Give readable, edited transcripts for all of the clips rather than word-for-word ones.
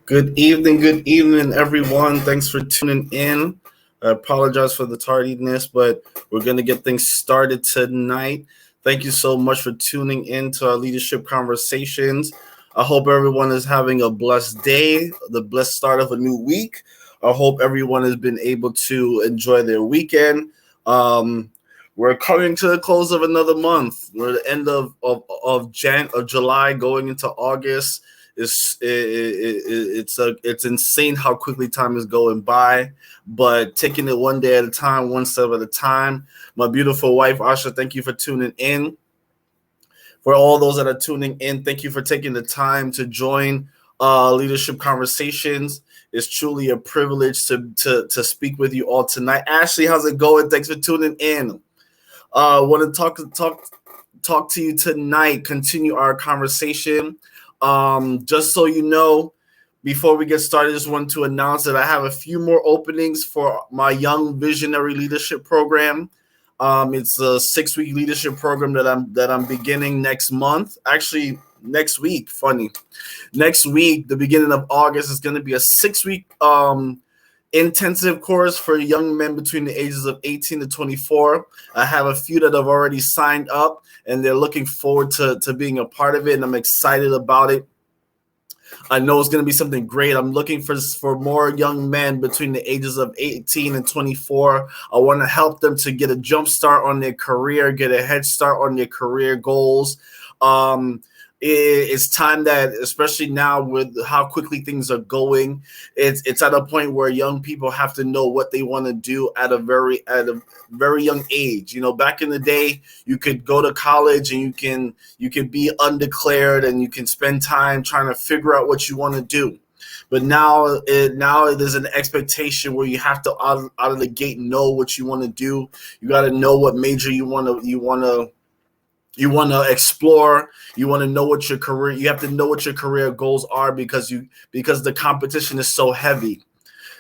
Good evening, everyone. Thanks for tuning in. I apologize for the tardiness, but we're going to get things started tonight. Thank you so much for tuning in to our leadership conversations. I hope everyone is having a blessed day, the blessed start of a new week. I hope everyone has been able to enjoy their weekend. Um, we're coming to the close of another month. We're at the end of July, going into August. It's insane how quickly time is going by, but taking it one day at a time, one step at a time. My beautiful wife Asha, thank you for tuning in. For all those that are tuning in, thank you for taking the time to join leadership conversations. It's truly a privilege to speak with you all tonight. Ashley, how's it going? Thanks for tuning in. Want to talk to you tonight. Continue our conversation. Just so you know, before we get started, I just want to announce that I have a few more openings for my Young Visionary Leadership Program. It's a 6-week leadership program that I'm beginning next month. Actually, next week. Funny, next week, the beginning of August, is going to be a 6-week intensive course for young men between the ages of 18 to 24. I have a few that have already signed up, and they're looking forward to being a part of it, and I'm excited about it. I know it's going to be something great. I'm looking for more young men between the ages of 18 and 24. I want to help them to get a jump start on their career, get a head start on their career goals. It's time that, especially now with how quickly things are going, it's at a point where young people have to know what they want to do at a very young age. You know, back in the day, you could go to college and you can be undeclared and you can spend time trying to figure out what you want to do. But now there's an expectation where you have to out of the gate know what you want to do. You got to know what major you want to explore. You want to know what your career. You have to know what your career goals are because the competition is so heavy.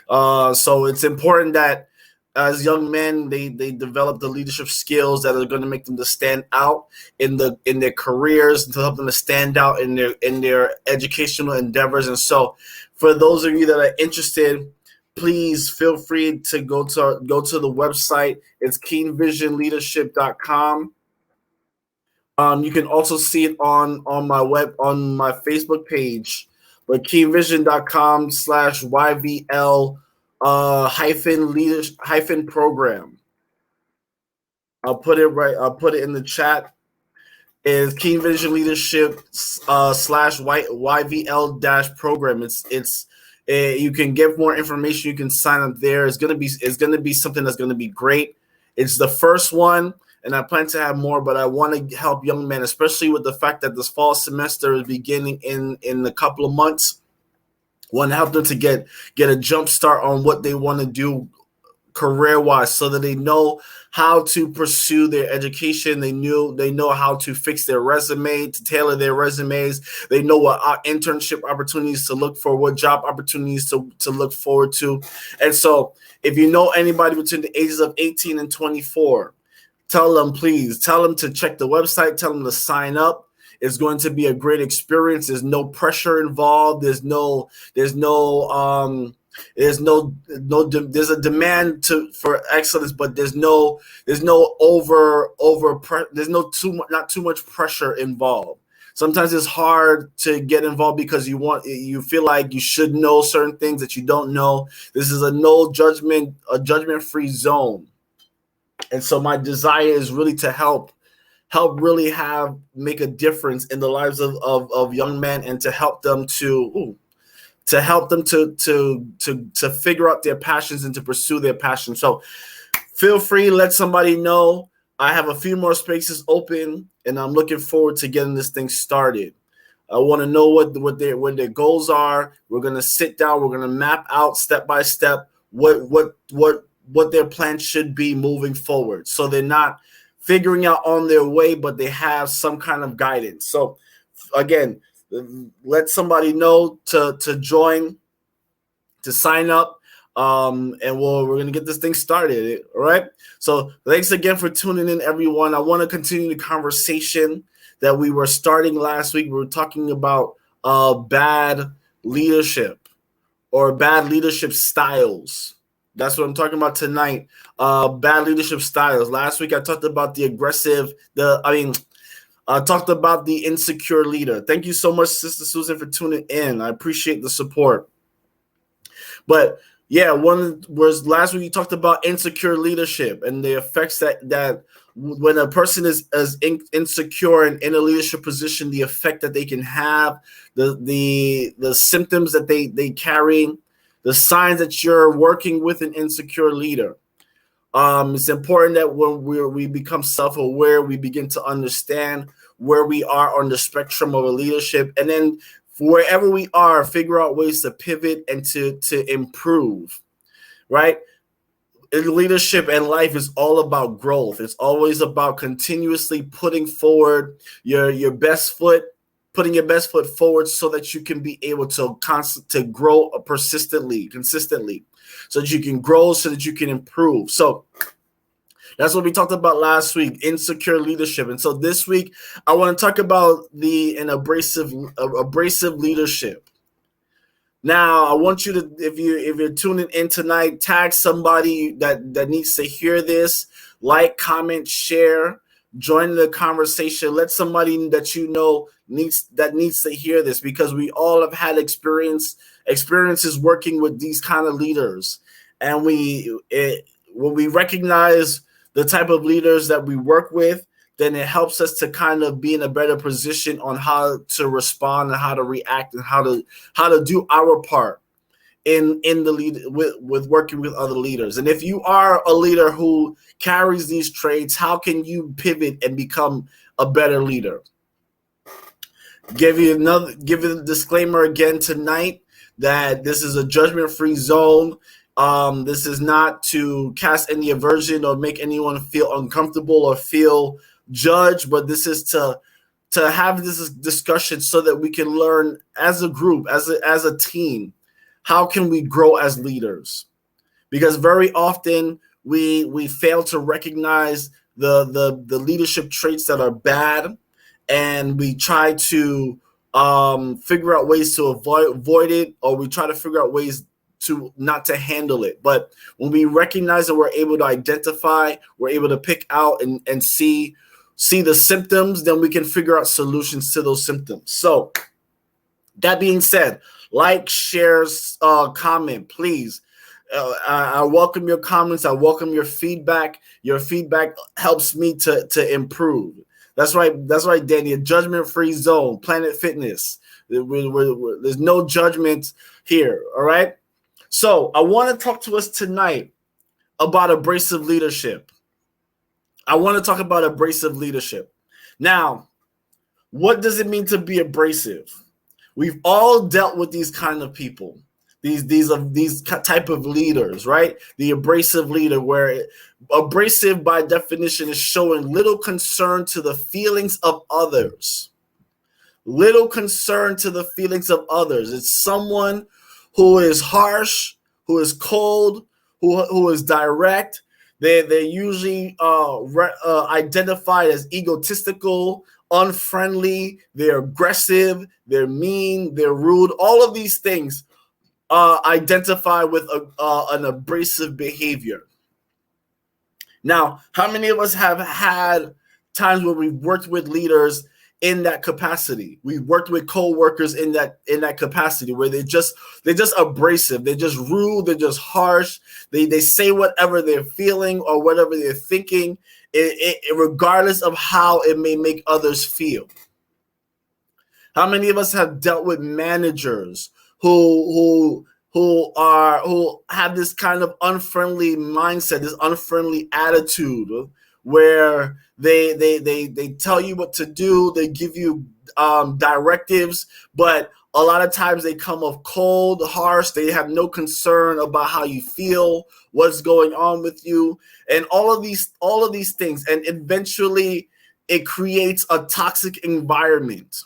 So it's important that as young men, they develop the leadership skills that are going to make them to stand out in their careers, to help them to stand out in their educational endeavors. And so, for those of you that are interested, please feel free to go to the website. It's KeenVisionLeadership.com. You can also see it on my Facebook page, but keenvision.com/YVL hyphen program. I'll put it in the chat. Is KeenVision Leadership /YVL dash program. You can get more information. You can sign up there. It's gonna be something that's gonna be great. It's the first one, and I plan to have more, but I want to help young men, especially with the fact that this fall semester is beginning in a couple of months. I want to help them to get a jump start on what they want to do career-wise, so that they know how to pursue their education. They know how to fix their resume, to tailor their resumes. They know what internship opportunities to look for, what job opportunities to look forward to. And so if you know anybody between the ages of 18 and 24, tell them to check the website, tell them to sign up. It's going to be a great experience. There's no pressure involved. There's a demand for excellence, but there's not too much pressure involved. Sometimes it's hard to get involved because you feel like you should know certain things that you don't know. This is a judgment-free zone. And so my desire is really to help really make a difference in the lives of young men, and to help them to figure out their passions and to pursue their passions. So feel free, let somebody know. I have a few more spaces open, and I'm looking forward to getting this thing started. I want to know what their goals are. We're going to sit down. We're going to map out step by step what their plan should be moving forward, so they're not figuring out on their way, but they have some kind of guidance. So again, let somebody know to join, to sign up, and we're going to get this thing started. All right. So thanks again for tuning in, everyone. I want to continue the conversation that we were starting last week. We were talking about bad leadership. or bad leadership styles. That's what I'm talking about tonight. Bad leadership styles. Last week I talked about I talked about the insecure leader. Thank you so much, Sister Susan, for tuning in. I appreciate the support. But yeah, one was last week you talked about insecure leadership and the effects that when a person is insecure and in a leadership position, the effect that they can have, the symptoms that they carry, the signs that you're working with an insecure leader. It's important that when we become self-aware, we begin to understand where we are on the spectrum of a leadership, and then wherever we are, figure out ways to pivot and to improve, right? In leadership and life is all about growth. It's always about continuously putting forward your best foot, putting your best foot forward so that you can be able to grow consistently, so that you can grow, so that you can improve. So that's what we talked about last week, insecure leadership. And so this week, I want to talk about an abrasive leadership. Now, I want you to, if you're tuning in tonight, tag somebody that needs to hear this, like, comment, share, join the conversation. Let somebody that you know needs to hear this, because we all have had experiences working with these kind of leaders. And when we recognize the type of leaders that we work with, then it helps us to kind of be in a better position on how to respond and how to react and how to do our part in the lead with working with other leaders. And if you are a leader who carries these traits, how can you pivot and become a better leader? Give you the disclaimer again tonight that this is a judgment-free zone. This is not to cast any aversion or make anyone feel uncomfortable or feel judged, but this is to have this discussion so that we can learn as a group, as a team, how can we grow as leaders? Because very often we fail to recognize the leadership traits that are bad, and we try to figure out ways to avoid it, or we try to figure out ways to not to handle it. But when we recognize that we're able to identify, we're able to pick out and see the symptoms, then we can figure out solutions to those symptoms. So that being said, like, share, comment, please. I welcome your comments. I welcome your feedback. Your feedback helps me to improve. That's right, Danny. A judgment-free zone, Planet Fitness. There's no judgment here, all right? So I want to talk to us tonight about abrasive leadership. I want to talk about abrasive leadership. Now, what does it mean to be abrasive? We've all dealt with these kind of people, these type of leaders, right? The abrasive leader, where abrasive by definition is showing little concern to the feelings of others. Little concern to the feelings of others. It's someone who is harsh, who is cold, who is direct. They're usually identified as egotistical, unfriendly, they're aggressive, they're mean, they're rude. All of these things identify with an abrasive behavior. Now, how many of us have had times where we've worked with leaders in that capacity? We've worked with co-workers in that capacity where they're just abrasive, they're just rude, they're just harsh. They say whatever they're feeling or whatever they're thinking, regardless of how it may make others feel. How many of us have dealt with managers who have this kind of unfriendly mindset, this unfriendly attitude, where they tell you what to do, they give you directives, but a lot of times they come off cold, harsh, they have no concern about how you feel, what's going on with you, and all of these things. And eventually it creates a toxic environment.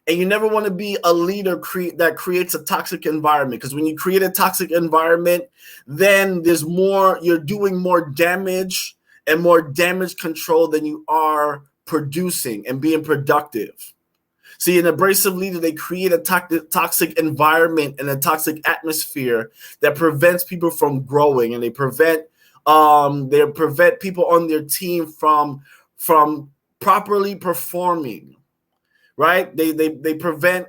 And you never want to be a leader that creates a toxic environment, because when you create a toxic environment, then you're doing more damage and more damage control than you are producing and being productive. See, an abrasive leader, they create a toxic environment and a toxic atmosphere that prevents people from growing, and they prevent people on their team from properly performing. Right? They prevent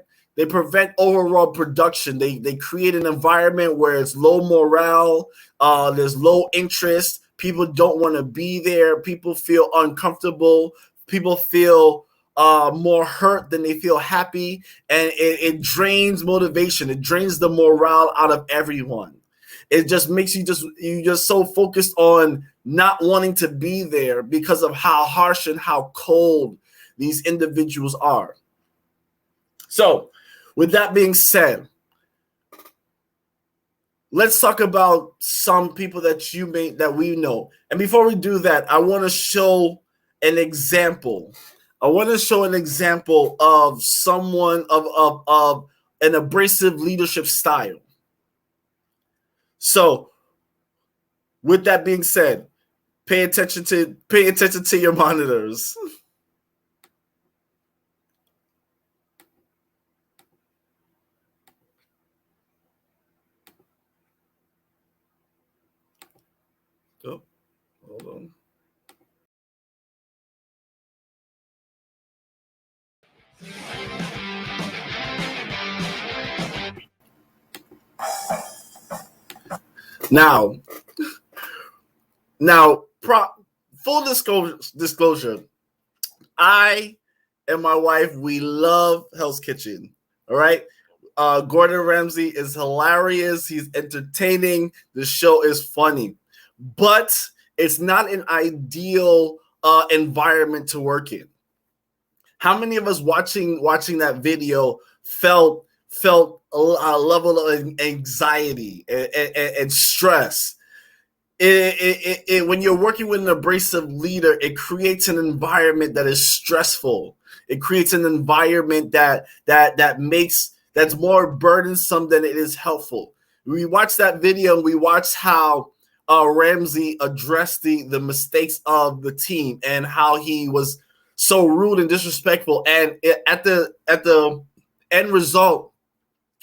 overall production. They create an environment where it's low morale, there's low interest. People don't want to be there. People feel uncomfortable. People feel more hurt than they feel happy, and it drains motivation. It drains the morale out of everyone. It just makes you just so focused on not wanting to be there because of how harsh and how cold these individuals are. So, with that being said, let's talk about some people that we know. And before we do that, I want to show an example. I want to show an example of someone of an abrasive leadership style. So, with that being said, pay attention to your monitors. Oh, hold on. Now, full disclosure, I and my wife, we love Hell's Kitchen. All right. Gordon Ramsay is hilarious. He's entertaining. The show is funny, but it's not an ideal environment to work in. How many of us watching that video felt a level of anxiety and stress? When you're working with an abrasive leader, it creates an environment that is stressful. It creates an environment that's more burdensome than it is helpful. We watched that video and we watched how Ramsey addressed the mistakes of the team and how he was so rude and disrespectful. And at the end result,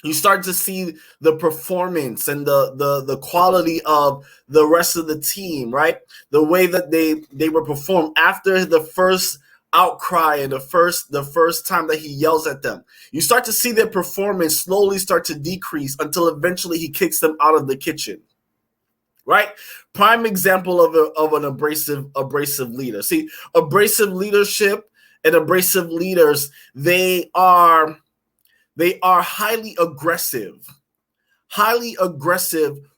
you start to see the performance and the quality of the rest of the team, right? The way that they were performed after the first outcry and the first time that he yells at them. You start to see their performance slowly start to decrease until eventually he kicks them out of the kitchen. Right? Prime example of an abrasive leader. See, abrasive leadership and abrasive leaders, they are highly aggressive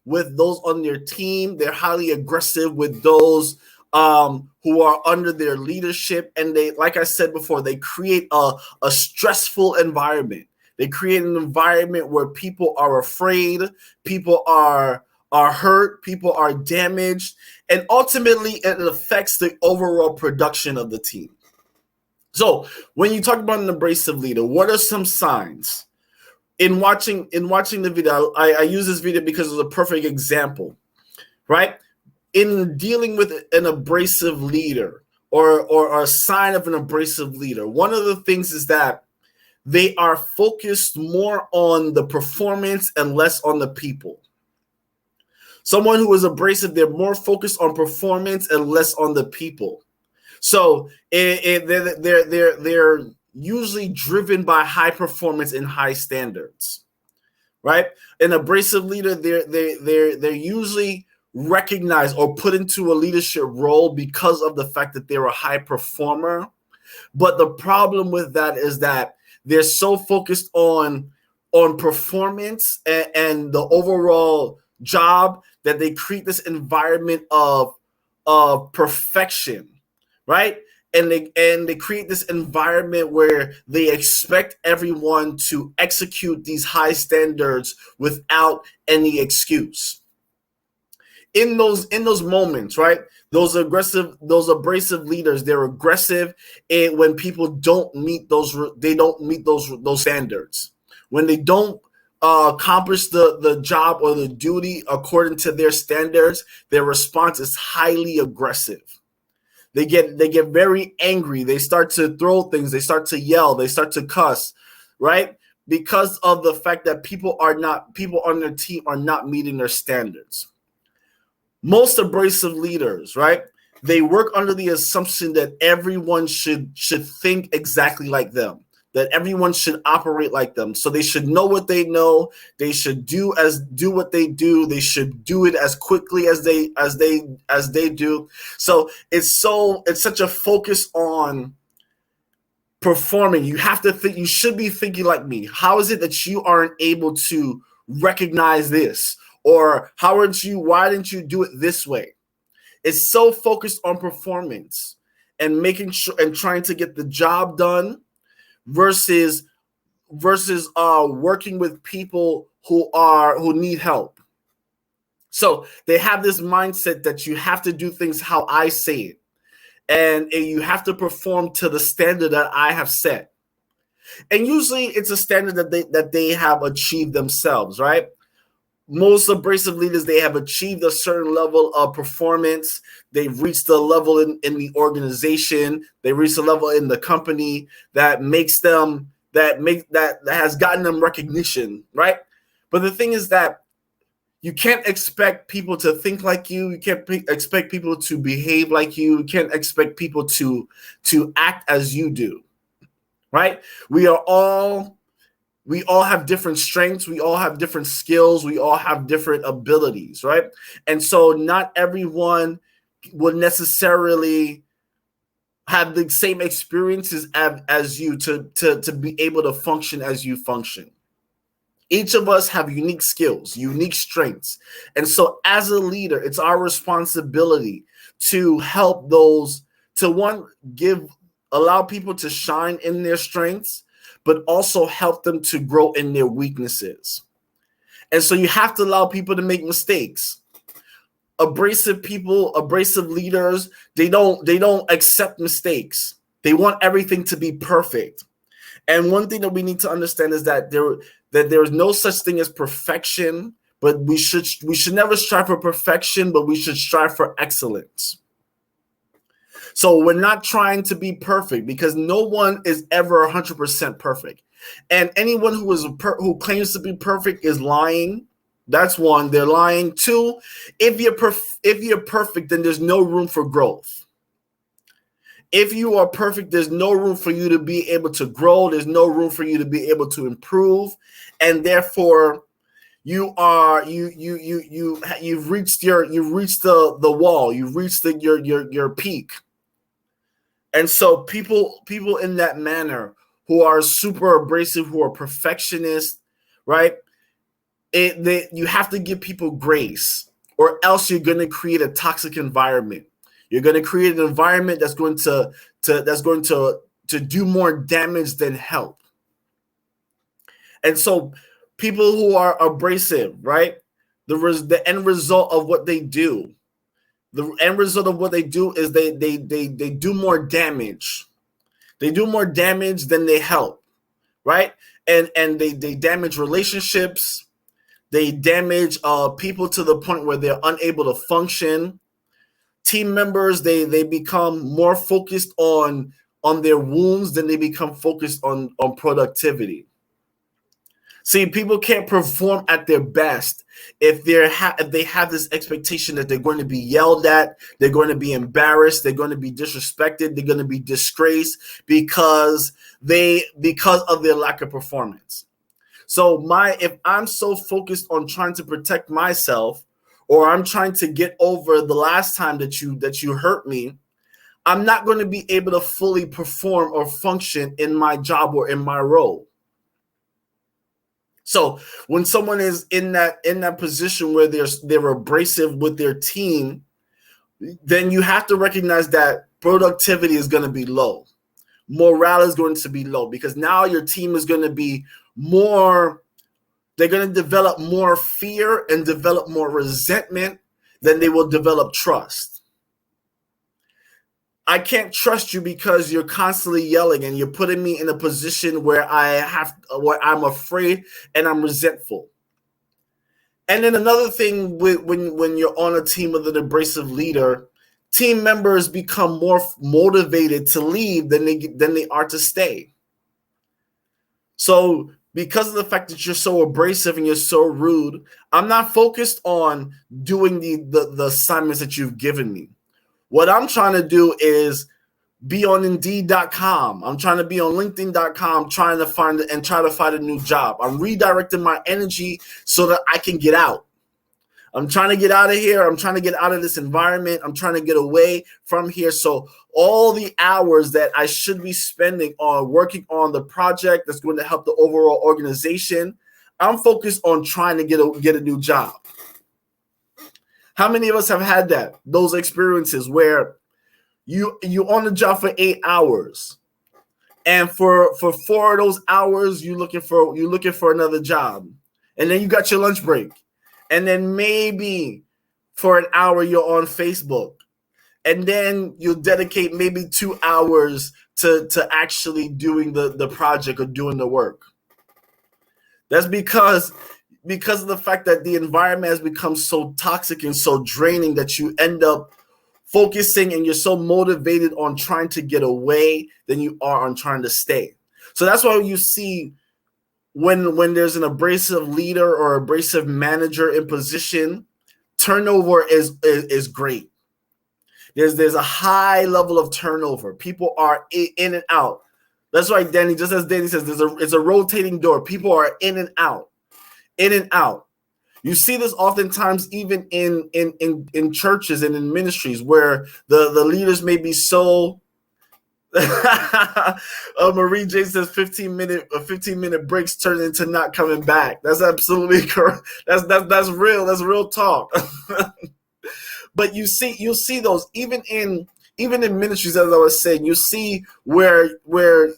with those on their team. They're highly aggressive with those who are under their leadership. And they, like I said before, they create a stressful environment. They create an environment where people are afraid, people are hurt, people are damaged, and ultimately it affects the overall production of the team. So when you talk about an abrasive leader, what are some signs? In watching the video, I use this video because it's a perfect example, right? In dealing with an abrasive leader or a sign of an abrasive leader, one of the things is that they are focused more on the performance and less on the people. Someone who is abrasive, they're more focused on performance and less on the people. So they're usually driven by high performance and high standards, right? An abrasive leader, they're usually recognized or put into a leadership role because of the fact that they're a high performer. But the problem with that is that they're so focused on performance and the overall job that they create this environment of perfection, right? And they create this environment where they expect everyone to execute these high standards without any excuse. In those moments, right? Those abrasive leaders, they're aggressive when people don't meet those standards. When they don't accomplish the job or the duty according to their standards, their response is highly aggressive. They get very angry. They start to throw things. They start to yell. They start to cuss, right? Because of the fact that people on their team are not meeting their standards. Most abrasive leaders, right? They work under the assumption that everyone should think exactly like them, that everyone should operate like them. So they should know what they know. They should do what they do. They should do it as quickly as they do. So it's such a focus on performing. You have to think. You should be thinking like me. How is it that you aren't able to recognize this? Or why didn't you do it this way? It's so focused on performance and making sure and trying to get the job done versus working with people who need help. So they have this mindset that you have to do things how I say it, and you have to perform to the standard that I have set. And usually it's a standard that they have achieved themselves, right? Most abrasive leaders, they have achieved a certain level of performance. They've reached a level in the organization. They reached a level in the company that has gotten them recognition, right? But the thing is that you can't expect people to think like you. You can't expect people to behave like you. You can't expect people to act as you do, right? We all have different strengths. We all have different skills. We all have different abilities, right? And so not everyone will necessarily have the same experiences as you to be able to function as you function. Each of us have unique skills, unique strengths. And so as a leader, it's our responsibility to help those, allow people to shine in their strengths, but also help them to grow in their weaknesses. And so you have to allow people to make mistakes. Abrasive people, abrasive leaders, they don't accept mistakes. They want everything to be perfect. And one thing that we need to understand is that there is no such thing as perfection, but we should never strive for perfection, but we should strive for excellence. So we're not trying to be perfect, because no one is ever 100% perfect. And anyone who claims to be perfect is lying. That's one, they're lying. Two, if you're perfect, then there's no room for growth. If you are perfect, there's no room for you to be able to grow. There's no room for you to be able to improve. And therefore, you've reached the wall. You've reached your peak. And so people in that manner who are super abrasive, who are perfectionists, right? You have to give people grace, or else you're going to create a toxic environment. You're going to create an environment that's going to do more damage than help. And so people who are abrasive, right? The end result of what they do. The end result of what they do is they do more damage. They do more damage than they help, right? And they damage relationships. They damage people to the point where they're unable to function. Team members, they become more focused on their wounds than they become focused on productivity. See, people can't perform at their best if they have this expectation that they're going to be yelled at, they're going to be embarrassed, they're going to be disrespected, they're going to be disgraced because of their lack of performance. So if I'm so focused on trying to protect myself, or I'm trying to get over the last time that you hurt me, I'm not going to be able to fully perform or function in my job or in my role. So when someone is in that position where they're abrasive with their team, then you have to recognize that productivity is going to be low. Morale is going to be low, because now your team is going to be they're going to develop more fear and develop more resentment than they will develop trust. I can't trust you because you're constantly yelling and you're putting me in a position where I'm afraid and I'm resentful. And then another thing when you're on a team with an abrasive leader, Team members become more motivated to leave than they are to stay. So because of the fact that you're so abrasive and you're so rude, I'm not focused on doing the assignments that you've given me. What I'm trying to do is be on Indeed.com. I'm trying to be on LinkedIn.com, try to find a new job. I'm redirecting my energy so that I can get out. I'm trying to get out of here. I'm trying to get out of this environment. I'm trying to get away from here. So all the hours that I should be spending on working on the project that's going to help the overall organization, I'm focused on trying to get a new job. How many of us have had those experiences where you're on the job for 8 hours, and for 4 of those hours you're looking for another job, and then you got your lunch break, and then maybe for an hour you're on Facebook, and then you'll dedicate maybe 2 hours to actually doing the project or doing the work. That's because of the fact that the environment has become so toxic and so draining that you end up focusing and you're so motivated on trying to get away than you are on trying to stay. So that's why you see when there's an abrasive leader or abrasive manager in position, turnover is great. There's a high level of turnover. People are in and out. That's right, Danny. Just as Danny says, it's a rotating door. People are in and out, in and out. You see this oftentimes even in churches and in ministries where the leaders may be so. Marie J says 15-minute breaks turn into not coming back. That's absolutely correct. That's real. That's real talk. But you'll see those even in ministries, as I was saying. You see where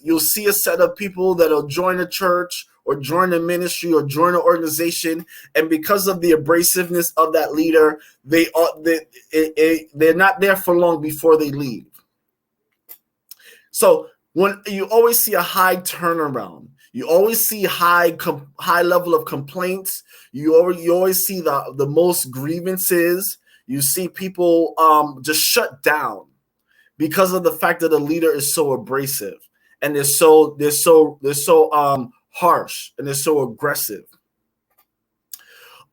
you'll see a set of people that'll join a church or join a ministry or join an organization, and because of the abrasiveness of that leader, they're not there for long before they leave. So when you always see a high turnaround, you always see high level of complaints. You always see the most grievances. You see people just shut down because of the fact that the leader is so abrasive and they're so harsh and they're so aggressive.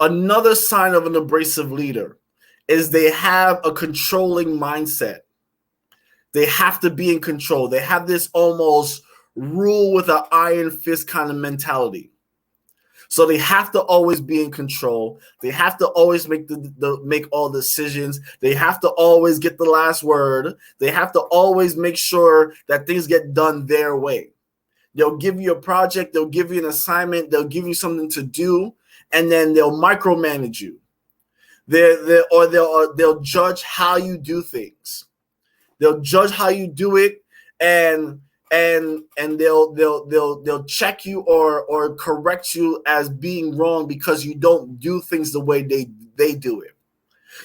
Another sign of an abrasive leader is they have a controlling mindset. They have to be in control. They have this almost rule with an iron fist kind of mentality. So they have to always be in control. They have to always make all decisions. They have to always get the last word. They have to always make sure that things get done their way. They'll give you a project. They'll give you an assignment. They'll give you something to do, and then they'll micromanage you. They'll judge how you do things. They'll judge how you do it, and they'll check you or correct you as being wrong because you don't do things the way they do it.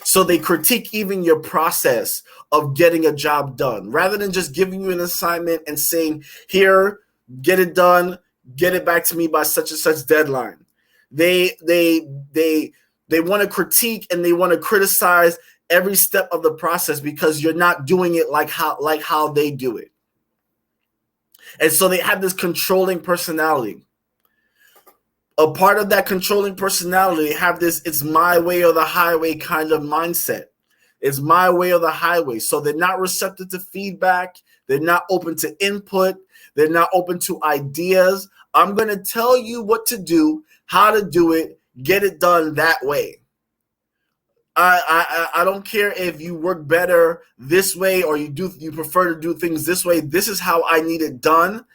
So they critique even your process of getting a job done, rather than just giving you an assignment and saying, here, get it done, get it back to me by such and such deadline. They want to critique and they want to criticize every step of the process because you're not doing it like how they do it. And so they have this controlling personality. A part of that controlling personality, they have this it's my way or the highway kind of mindset. It's my way or the highway. So they're not receptive to feedback. They're not open to input. They're not open to ideas. I'm going to tell you what to do, how to do it, get it done that way. I don't care if you work better this way or you prefer to do things this way. This is how I need it done.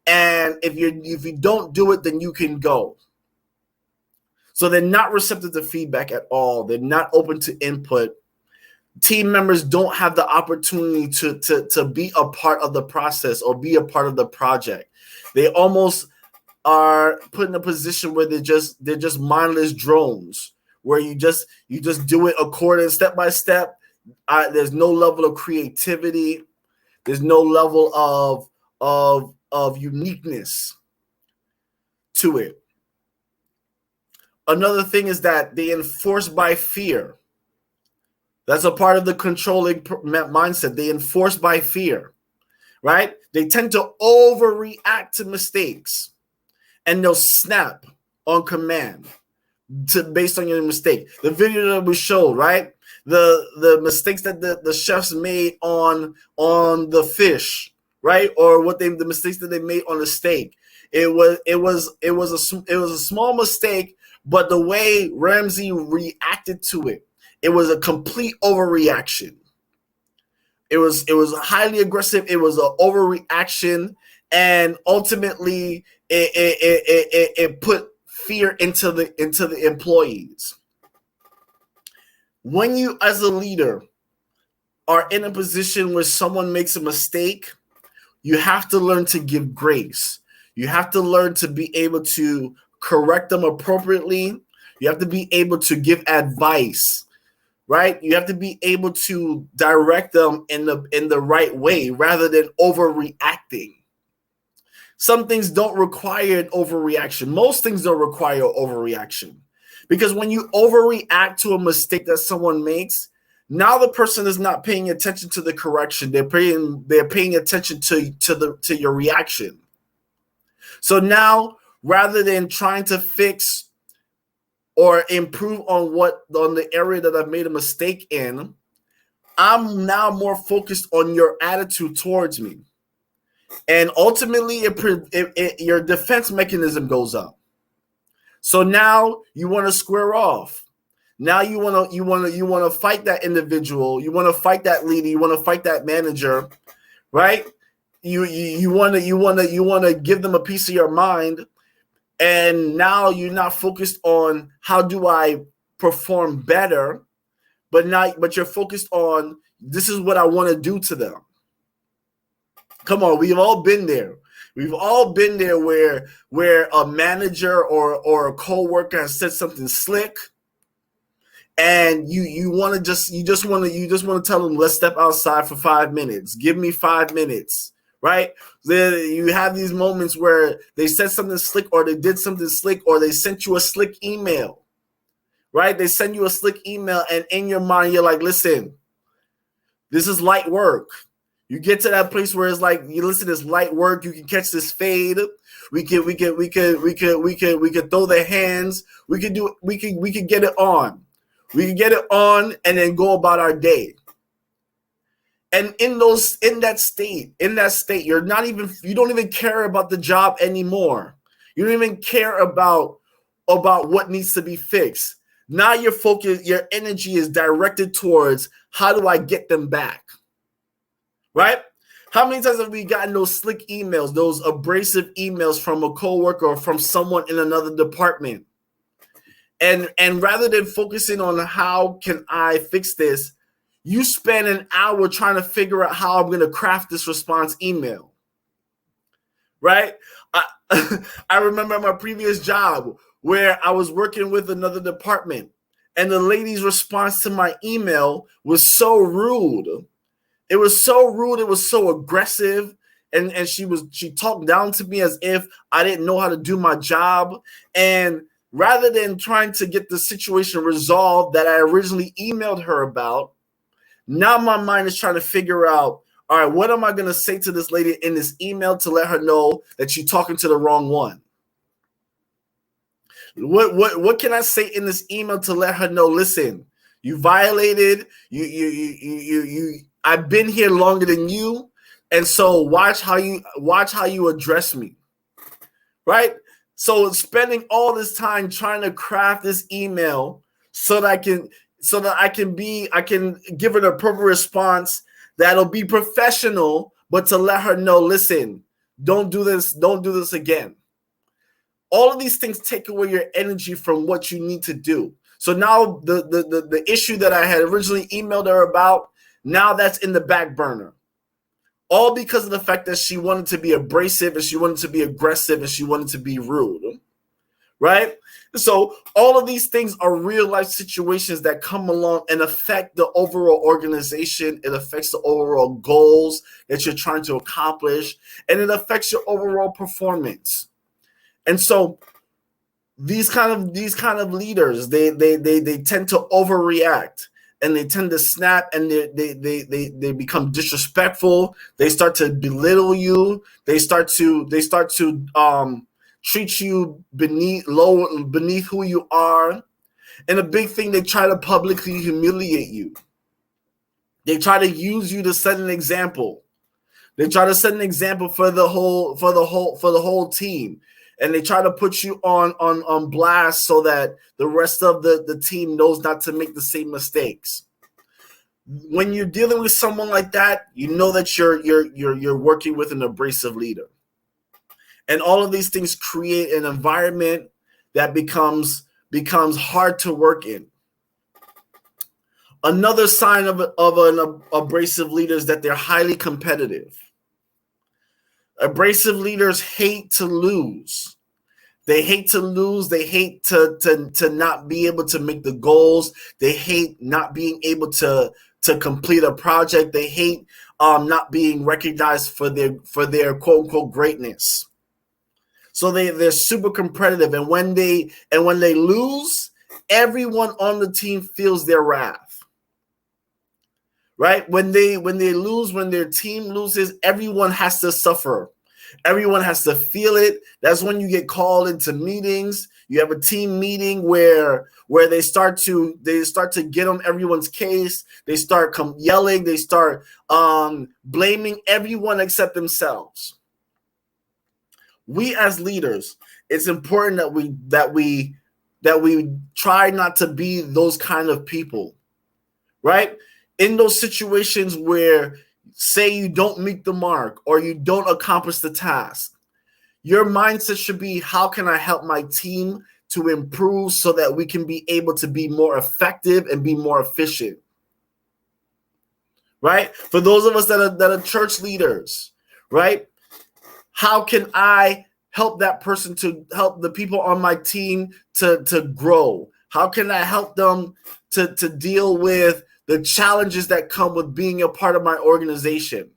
And if you don't do it, then you can go. So they're not receptive to feedback at all. They're not open to input. Team members don't have the opportunity to be a part of the process or be a part of the project. They almost are put in a position where they're just mindless drones, where you just do it according step by step. There's no level of creativity. There's no level of uniqueness to it. Another thing is that they enforce by fear. That's a part of the controlling mindset. They enforce by fear, right? They tend to overreact to mistakes, and they'll snap on command based on your mistake. The video that we showed, right? The mistakes that the chefs made on the fish, right? Or the mistakes that they made on the steak. It was a small mistake, but the way Ramsay reacted to it, it was a complete overreaction. It was highly aggressive. It was an overreaction, and ultimately it put fear into the employees. When you, as a leader, are in a position where someone makes a mistake, you have to learn to give grace. You have to learn to be able to correct them appropriately. You have to be able to give advice, right? You have to be able to direct them in the right way rather than overreacting. Some things don't require an overreaction. Most things don't require overreaction, because when you overreact to a mistake that someone makes, now the person is not paying attention to the correction. They're paying attention to your reaction. So now, rather than trying to fix or improve on the area that I've made a mistake in, I'm now more focused on your attitude towards me. And ultimately, your defense mechanism goes up. So now you want to square off. Now you want to fight that individual. You want to fight that leader. You want to fight that manager, right? You want to give them a piece of your mind, and now you're not focused on how do I perform better, but you're focused on this is what I want to do to them. Come on, we've all been there. We've all been there where a manager or a coworker has said something slick, and you just want to tell them, let's step outside for 5 minutes. Give me 5 minutes, right? Then you have these moments where they said something slick, or they did something slick, or they sent you a slick email, right? They send you a slick email, and in your mind you're like, listen, this is light work. You get to that place where it's like, you listen, this light work. You can catch this fade. We can throw the hands. We can get it on. We can get it on and then go about our day. And in that state, you don't even care about the job anymore. You don't even care about what needs to be fixed. Now your focus, your energy is directed towards how do I get them back? Right? How many times have we gotten those slick emails, those abrasive emails from a coworker or from someone in another department? And rather than focusing on how can I fix this, you spend an hour trying to figure out how I'm going to craft this response email. Right? I remember my previous job where I was working with another department, and the lady's response to my email was so rude. It was so rude. It was so aggressive. And she talked down to me as if I didn't know how to do my job. And rather than trying to get the situation resolved that I originally emailed her about, now my mind is trying to figure out, all right, what am I going to say to this lady in this email to let her know that she's talking to the wrong one? What can I say in this email to let her know, listen, you violated, I've been here longer than you, and so watch how you address me, right? So spending all this time trying to craft this email so that I can give her the appropriate response that'll be professional, but to let her know, listen, don't do this again. All of these things take away your energy from what you need to do. So now the issue that I had originally emailed her about, now that's in the back burner. All because of the fact that she wanted to be abrasive, and she wanted to be aggressive, and she wanted to be rude, right? So all of these things are real life situations that come along and affect the overall organization. It affects the overall goals that you're trying to accomplish, and it affects your overall performance. And so these kind of leaders, they tend to overreact. and they tend to snap, and they become disrespectful. They start to belittle you. They start to treat you beneath who you are. And a big thing, they try to publicly humiliate you. They try to use you to set an example. They try to set an example for the whole team. And they try to put you on blast so that the rest of the team knows not to make the same mistakes. When you're dealing with someone like that, you know that you're working with an abrasive leader. And all of these things create an environment that becomes hard to work in. Another sign of an abrasive leader is that they're highly competitive. Abrasive leaders hate to lose. They hate to lose. They hate to not be able to make the goals. They hate not being able to complete a project. They hate not being recognized for their quote unquote greatness. So they're super competitive, and when they lose, everyone on the team feels their wrath. Right? When they lose, when their team loses, everyone has to suffer. Everyone has to feel it. That's when you get called into meetings. You have a team meeting where they start to get on everyone's case. They start yelling. They start blaming everyone except themselves. We as leaders, it's important that we try not to be those kind of people, right? In those situations where, say, you don't meet the mark or you don't accomplish the task, your mindset should be, how can I help my team to improve so that we can be able to be more effective and be more efficient, right? For those of us that are church leaders, right? How can I help that person to help the people on my team to grow? How can I help them to deal with the challenges that come with being a part of my organization?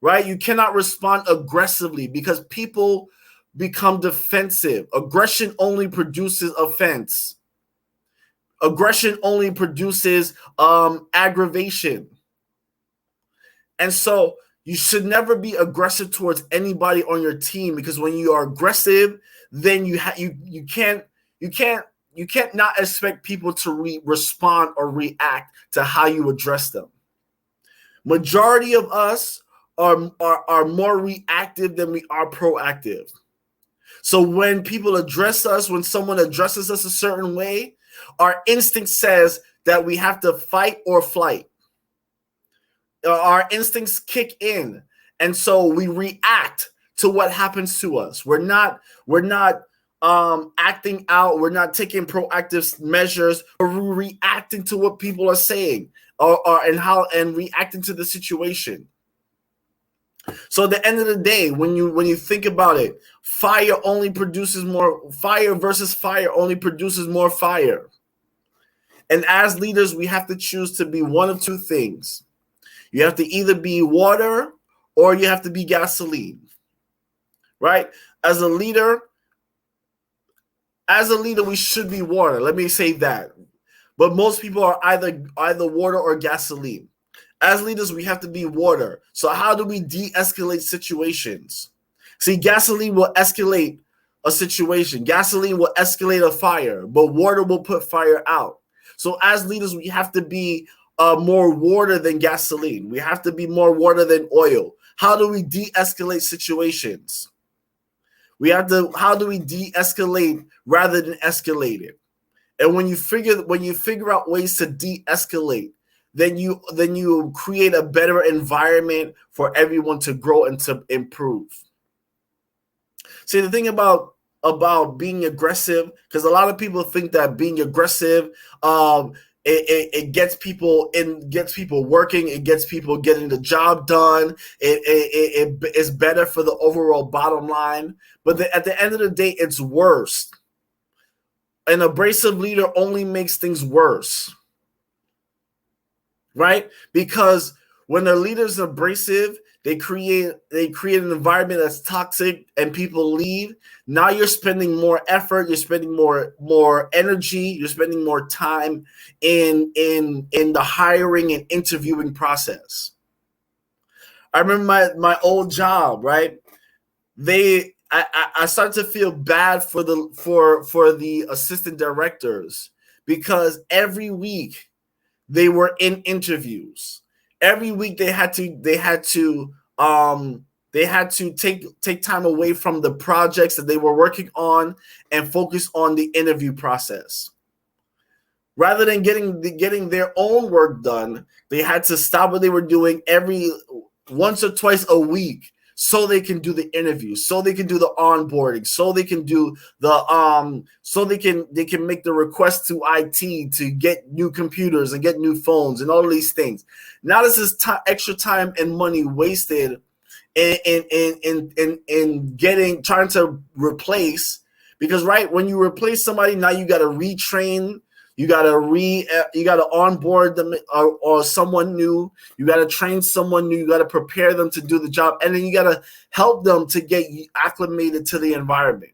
Right? You cannot respond aggressively because people become defensive. Aggression only produces offense. Aggression only produces aggravation. And so you should never be aggressive towards anybody on your team, because when you are aggressive, then you can't not expect people to respond or react to how you address them. Majority of us are more reactive than we are proactive. So when people address us, when someone addresses us a certain way, our instinct says that we have to fight or flight. Our instincts kick in, and so we react to what happens to us. We're not acting out. We're not taking proactive measures, or we're reacting to what people are saying, and reacting to the situation. So at the end of the day, when you think about it, fire versus fire only produces more fire. And as leaders, we have to choose to be one of two things. You have to either be water or you have to be gasoline, right? As a leader, we should be water. Let me say that. But most people are either water or gasoline. As leaders, we have to be water. So how do we de-escalate situations? See, gasoline will escalate a situation. Gasoline will escalate a fire, but water will put fire out. So as leaders, we have to be more water than gasoline. We have to be more water than oil. How do we de-escalate situations? How do we de-escalate rather than escalate it? And when you figure out ways to de-escalate, then you create a better environment for everyone to grow and to improve. See, the thing about being aggressive, because a lot of people think that being aggressive, it gets people working, it gets people getting the job done. It is better for the overall bottom line, but at the end of the day, it's worse. An abrasive leader only makes things worse, right? Because When a leader's abrasive, they create an environment that's toxic and people leave. Now you're spending more effort, you're spending more energy, you're spending more time in the hiring and interviewing process. I remember my old job, right? I started to feel bad for the assistant directors because every week they were in interviews. Every week they had to take time away from the projects that they were working on and focus on the interview process. Rather than getting their own work done, they had to stop what they were doing every once or twice a week so they can do the interviews, so they can do the onboarding, so they can do the so they can make the request to IT to get new computers and get new phones and all of these things. Now this is extra time and money wasted in trying to replace, because right when you replace somebody, now you got to retrain. You gotta onboard them or someone new. You gotta train someone new. You gotta prepare them to do the job, and then you gotta help them to get acclimated to the environment.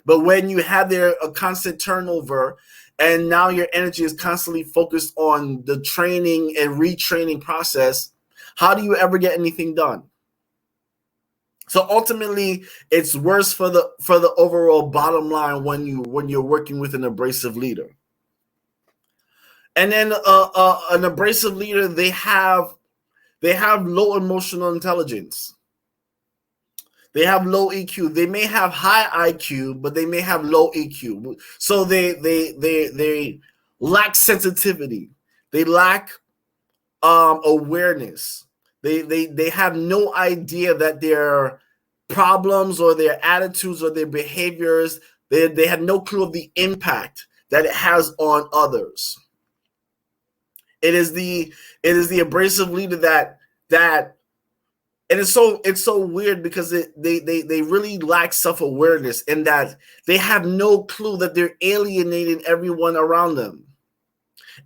But when you have a constant turnover, and now your energy is constantly focused on the training and retraining process, how do you ever get anything done? So ultimately, it's worse for the overall bottom line when you're working with an abrasive leader. And then an abrasive leader, they have low emotional intelligence. They have low EQ. They may have high IQ, but they may have low EQ. So they lack sensitivity. They lack awareness. They have no idea that their problems or their attitudes or their behaviors, they have no clue of the impact that it has on others. It is the abrasive leader that and it's so weird because they really lack self-awareness in that they have no clue that they're alienating everyone around them.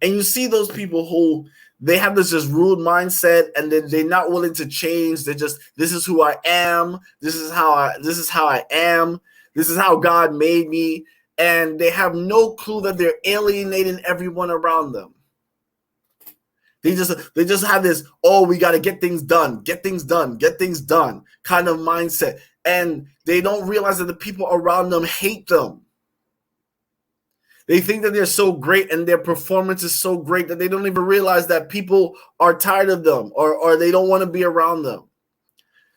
And you see those people who they have this just rude mindset, and then they're not willing to change. They're just, this is who I am. This is how I am. This is how God made me. And they have no clue that they're alienating everyone around them. They just have this, oh, we got to get things done kind of mindset. And they don't realize that the people around them hate them. They think that they're so great and their performance is so great that they don't even realize that people are tired of them or they don't want to be around them.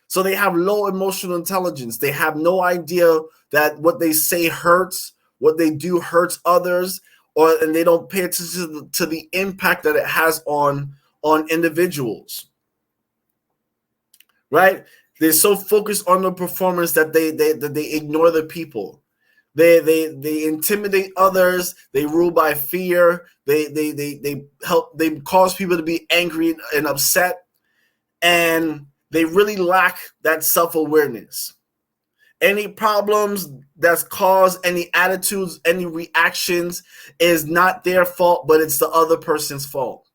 So they have low emotional intelligence. They have no idea that what they say hurts, what they do hurts others, and they don't pay attention to the impact that it has on individuals. Right? They're so focused on the performance that they ignore the people. They intimidate others. They rule by fear. They cause people to be angry and upset, and they really lack that self-awareness. Any problems that's caused, any attitudes, any reactions is not their fault, but it's the other person's fault.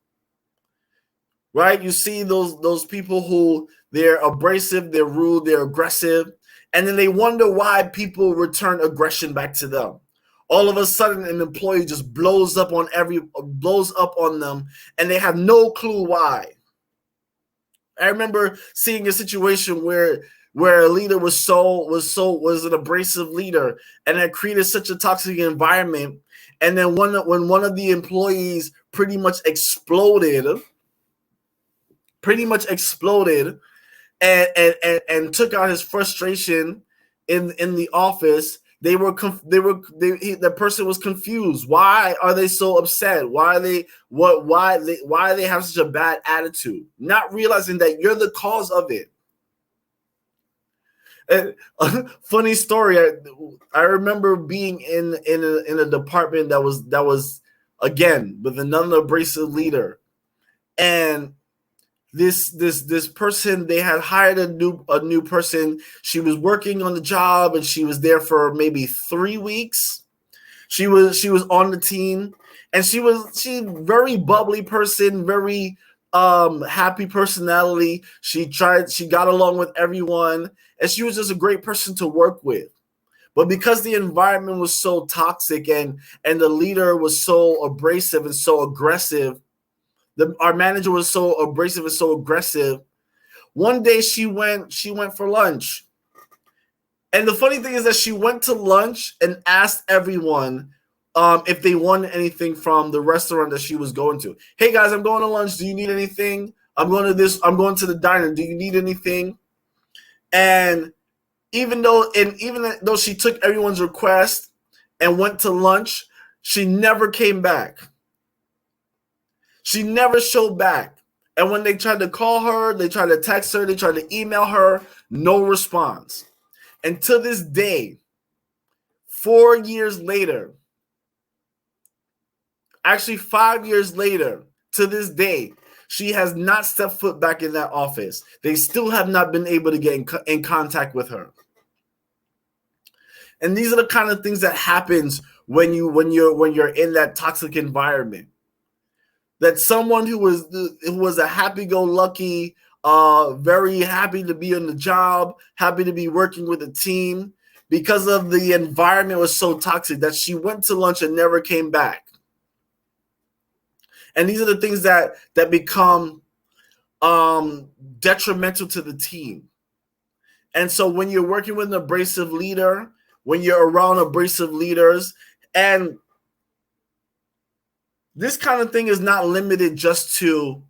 Right? You see those people who they're abrasive, they're rude, they're aggressive, and then they wonder why people return aggression back to them. All of a sudden, an employee just blows up on them, and they have no clue why. I remember seeing a situation where a leader was an abrasive leader, and it created such a toxic environment. And then when one of the employees pretty much exploded and took out his frustration in the office, the person was confused. Why are they so upset? Why do they have such a bad attitude? Not realizing that you're the cause of it. Funny story. I remember being in a department that was again with another abrasive leader, and this person, they had hired a new person. She was working on the job, and she was there for maybe 3 weeks. She was on the team, and she's very bubbly person, very happy personality. She got along with everyone, and she was just a great person to work with. But because the environment was so toxic and the leader was so abrasive and so aggressive, our manager was so abrasive and so aggressive. One day she went for lunch. And the funny thing is that she went to lunch and asked everyone if they wanted anything from the restaurant that she was going to. Hey guys, I'm going to lunch. Do you need anything? I'm going to the diner. Do you need anything? And even though she took everyone's request and went to lunch, she never came back. She never showed back. And when they tried to call her, they tried to text her, they tried to email her, no response. And to this day, 4 years later, actually 5 years later, to this day, she has not stepped foot back in that office. They still have not been able to get in contact with her. And these are the kind of things that happens when you're in that toxic environment. That someone who was a happy-go-lucky, very happy to be on the job, happy to be working with a team, because of the environment was so toxic that she went to lunch and never came back. And these are the things that become detrimental to the team. And so when you're working with an abrasive leader, when you're around abrasive leaders, and this kind of thing is not limited just to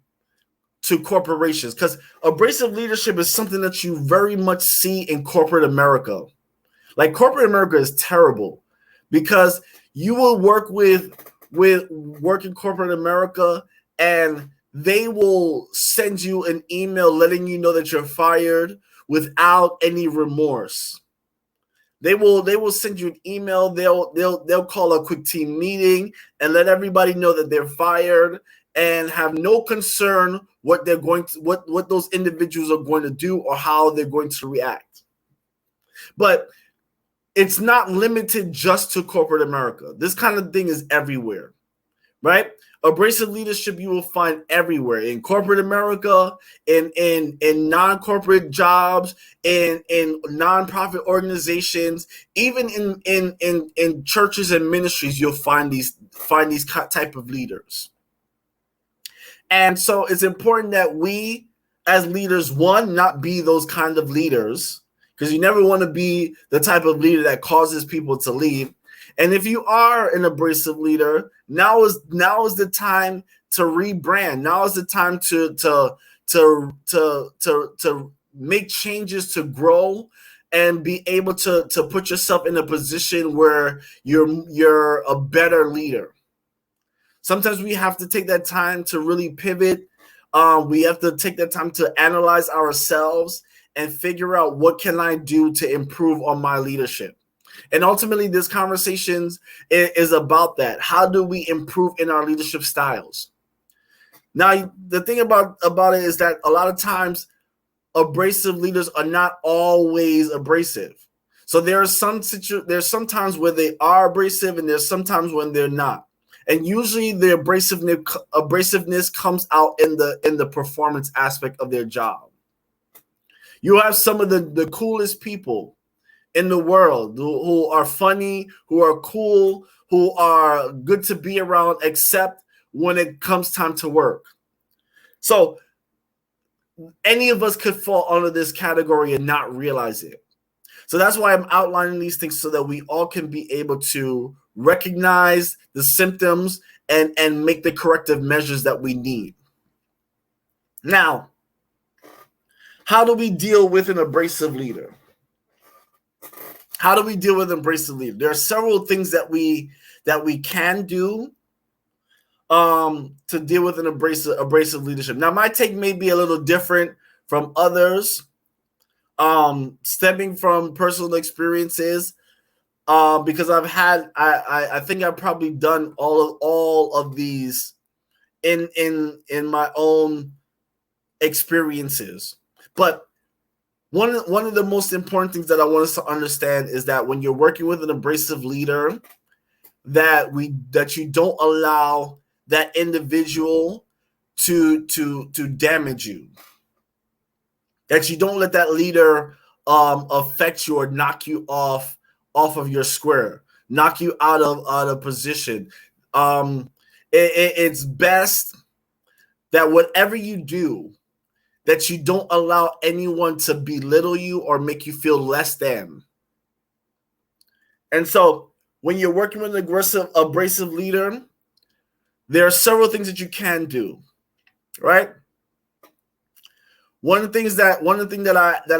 corporations, because abrasive leadership is something that you very much see in corporate America. Like, corporate America is terrible, because you will work with in corporate America, and they will send you an email letting you know that you're fired without any remorse. They will send you an email. They'll call a quick team meeting and let everybody know that they're fired, and have no concern what those individuals are going to do or how they're going to react. But it's not limited just to corporate America. This kind of thing is everywhere, right? Abrasive leadership you will find everywhere, in corporate America, in non-corporate jobs, in non-profit organizations, even in churches and ministries. You'll find these type of leaders. And so it's important that we as leaders, one, not be those kind of leaders, because you never want to be the type of leader that causes people to leave. And if you are an abrasive leader, now is the time to rebrand. Now is the time to make changes, to grow, and be able to put yourself in a position where you're a better leader. Sometimes we have to take that time to really pivot. We have to take that time to analyze ourselves and figure out, what can I do to improve on my leadership? And ultimately, this conversation is about that. How do we improve in our leadership styles? Now, the thing about it is that a lot of times abrasive leaders are not always abrasive. So there's some times where they are abrasive, and there's sometimes when they're not. And usually the abrasiveness comes out in the performance aspect of their job. You have some of the coolest people in the world who are funny, who are cool, who are good to be around, except when it comes time to work. So any of us could fall under this category and not realize it. So that's why I'm outlining these things, so that we all can be able to recognize the symptoms and make the corrective measures that we need. Now, how do we deal with an abrasive leader? How do we deal with an abrasive leader? There are several things that we can do to deal with an abrasive leadership. Now, my take may be a little different from others, stemming from personal experiences, because I think I've probably done all of these in my own experiences. But one of the most important things that I want us to understand is that when you're working with an abrasive leader, that you don't allow that individual to damage you. That you don't let that leader affect you or knock you off of your square, knock you out of position. It's best that whatever you do, that you don't allow anyone to belittle you or make you feel less than. And so when you're working with an abrasive leader, there are several things that you can do, right? One of the things that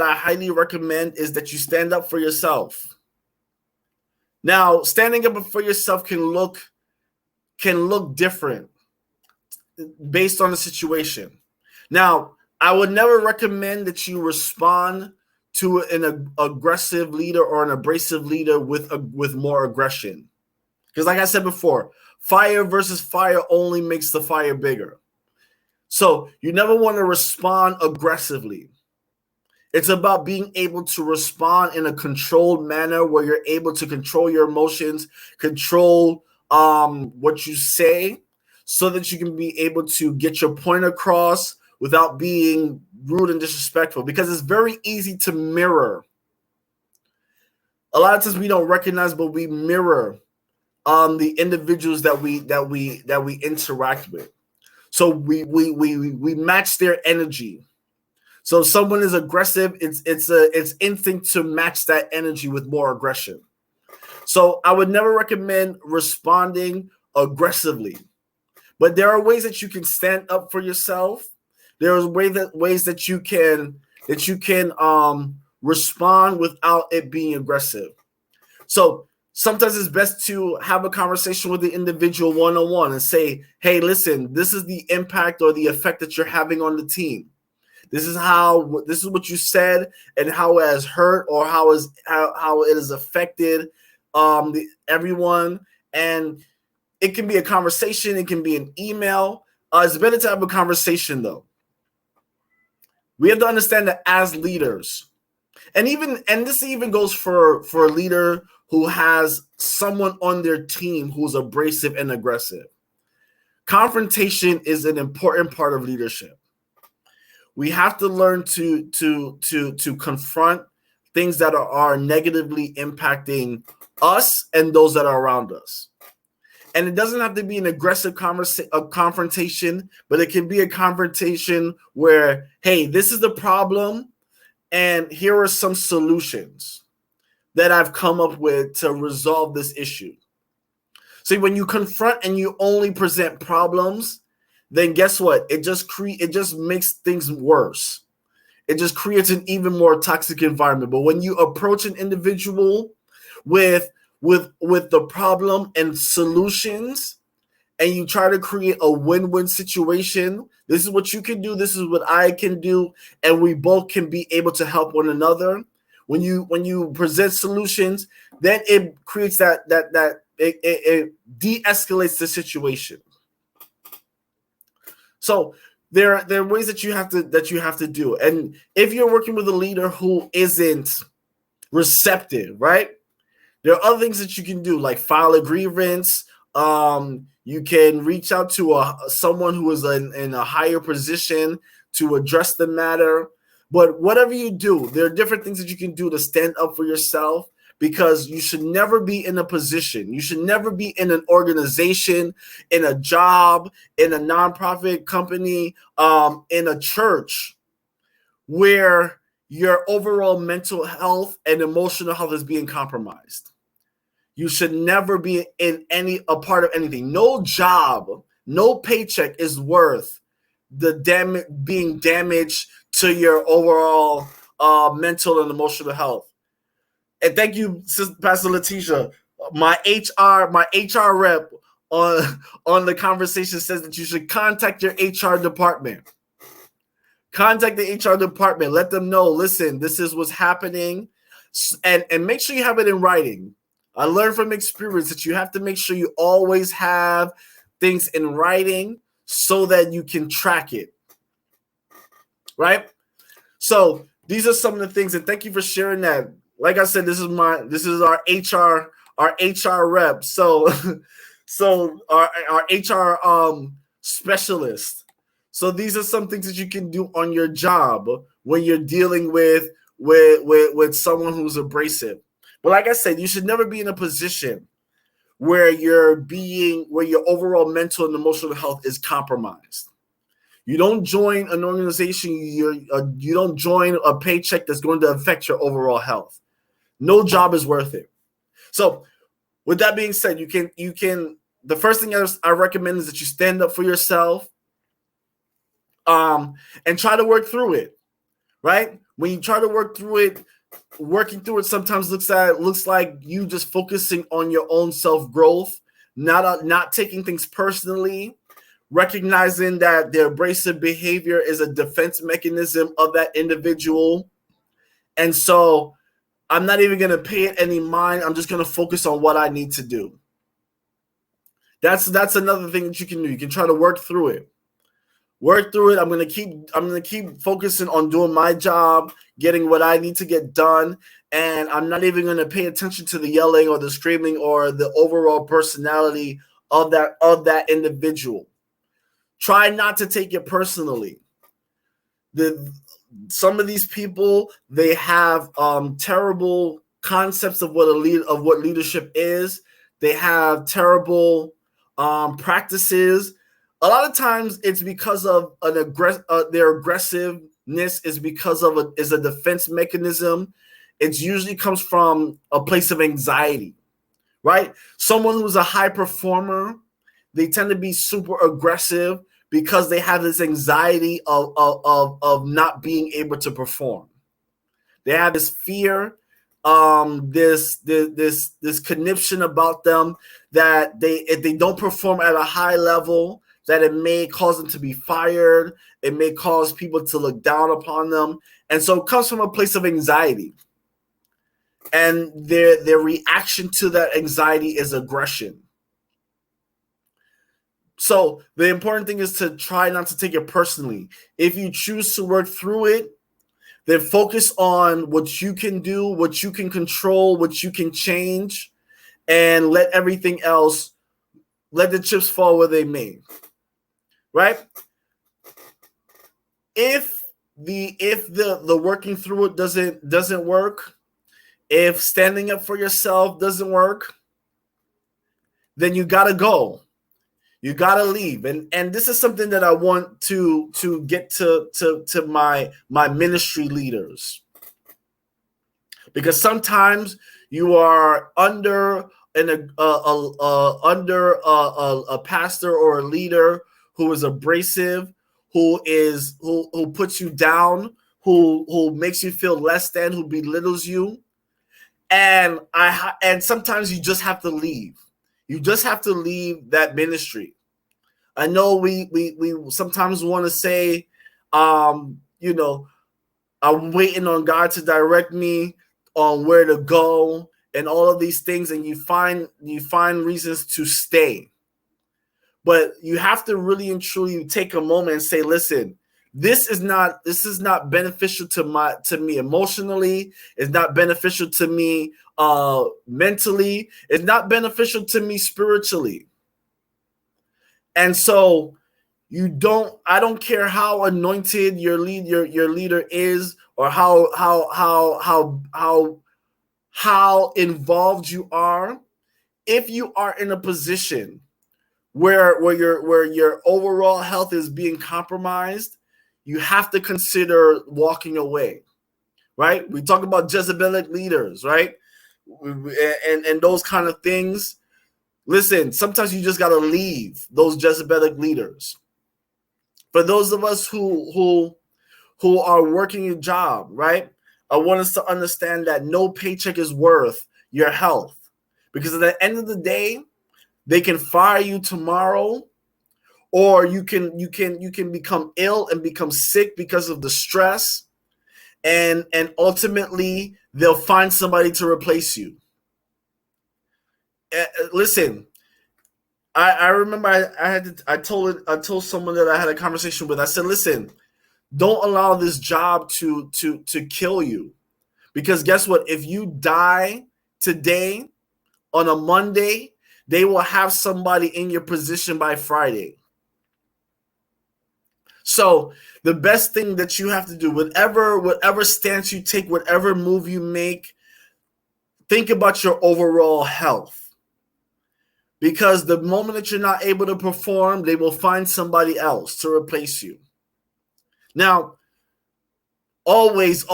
I highly recommend is that you stand up for yourself. Now, standing up for yourself can look different based on the situation. Now, I would never recommend that you respond to an aggressive leader or an abrasive leader with more aggression. Because like I said before, fire versus fire only makes the fire bigger. So you never want to respond aggressively. It's about being able to respond in a controlled manner where you're able to control your emotions, control what you say, so that you can be able to get your point across without being rude and disrespectful, because it's very easy to mirror. A lot of times we don't recognize, but we mirror the individuals that we interact with. So we match their energy. So if someone is aggressive, it's instinct to match that energy with more aggression. So I would never recommend responding aggressively. But there are ways that you can stand up for yourself. There are ways that you can respond without it being aggressive. So sometimes it's best to have a conversation with the individual one-on-one and say, hey, listen, this is the impact or the effect that you're having on the team. This is what you said and how it has hurt or how it has affected everyone. And it can be a conversation. It can be an email. It's better to have a conversation, though. We have to understand that as leaders, and this even goes for a leader who has someone on their team who's abrasive and aggressive. Confrontation is an important part of leadership. We have to learn to confront things that are negatively impacting us and those that are around us. And it doesn't have to be an aggressive confrontation, but it can be a confrontation where, hey, this is the problem, and here are some solutions that I've come up with to resolve this issue. See, when you confront and you only present problems, then guess what? It just makes things worse. It just creates an even more toxic environment. But when you approach an individual with the problem and solutions, and you try to create a win-win situation, this is what you can do, this is what I can do, and we both can be able to help one another. When you present solutions, then it creates it de-escalates the situation. So there are ways that you have to do. And if you're working with a leader who isn't receptive, right? There are other things that you can do, like file a grievance. You can reach out to someone who is in a higher position to address the matter. But whatever you do, there are different things that you can do to stand up for yourself, because you should never be in a position. You should never be in an organization, in a job, in a nonprofit company, in a church, where your overall mental health and emotional health is being compromised. You should never be in a part of anything. No job, no paycheck is worth the being damaged to your overall mental and emotional health. And thank you, Pastor Letitia. My HR rep on the conversation says that you should contact your HR department. Contact the HR department. Let them know, listen, this is what's happening. And make sure you have it in writing. I learned from experience that you have to make sure you always have things in writing so that you can track it. Right? So these are some of the things, and thank you for sharing that. Like I said, this is our HR rep. So our HR specialist. So these are some things that you can do on your job when you're dealing with someone who's abrasive. But like I said, you should never be in a position where your overall mental and emotional health is compromised. You don't join an organization, you don't join a paycheck that's going to affect your overall health. No job is worth it. So with that being said, you can the first thing I recommend is that you stand up for yourself, and try to work through it, right? When you try to work through it, working through it sometimes looks like you just focusing on your own self-growth, not taking things personally, recognizing that the abrasive behavior is a defense mechanism of that individual. And so I'm not even going to pay it any mind. I'm just going to focus on what I need to do. That's another thing that you can do. You can try to work through it. I'm gonna keep focusing on doing my job, getting what I need to get done, and I'm not even gonna pay attention to the yelling or the screaming or the overall personality of that individual. Try not to take it personally. Some of these people, they have terrible concepts of what leadership is. They have terrible practices. A lot of times it's because of their aggressiveness is because of a defense mechanism. It usually comes from a place of anxiety, right? Someone who's a high performer, they tend to be super aggressive because they have this anxiety of not being able to perform. They have this fear, this conniption about them that if they don't perform at a high level, that it may cause them to be fired. It may cause people to look down upon them. And so it comes from a place of anxiety. And their reaction to that anxiety is aggression. So the important thing is to try not to take it personally. If you choose to work through it, then focus on what you can do, what you can control, what you can change, and let everything else, let the chips fall where they may. Right? If the working through it doesn't work, if standing up for yourself doesn't work, then you gotta go. You gotta leave. And this is something that I want to get to my ministry leaders. Because sometimes you are under a pastor or a leader who is abrasive, who puts you down, who makes you feel less than, who belittles you, and sometimes you just have to leave. You just have to leave that ministry. I know we sometimes want to say, I'm waiting on God to direct me on where to go and all of these things, and you find reasons to stay. But you have to really and truly take a moment and say, listen, this is not beneficial to me emotionally. It's not beneficial to me mentally. It's not beneficial to me spiritually. And so I don't care how anointed your leader is, or how involved you are. If you are in a position where your overall health is being compromised, you have to consider walking away, right? We talk about Jezebelic leaders, right? And those kind of things. Listen, sometimes you just got to leave those Jezebelic leaders. For those of us who are working a job, right? I want us to understand that no paycheck is worth your health, because at the end of the day, they can fire you tomorrow, or you can become ill and become sick because of the stress, and ultimately they'll find somebody to replace you. Listen, I remember I told someone that I had a conversation with. I said, listen, don't allow this job to kill you, because guess what? If you die today on a Monday, they will have somebody in your position by Friday. So the best thing that you have to do, whatever stance you take, whatever move you make, think about your overall health. Because the moment that you're not able to perform, they will find somebody else to replace you. Now, always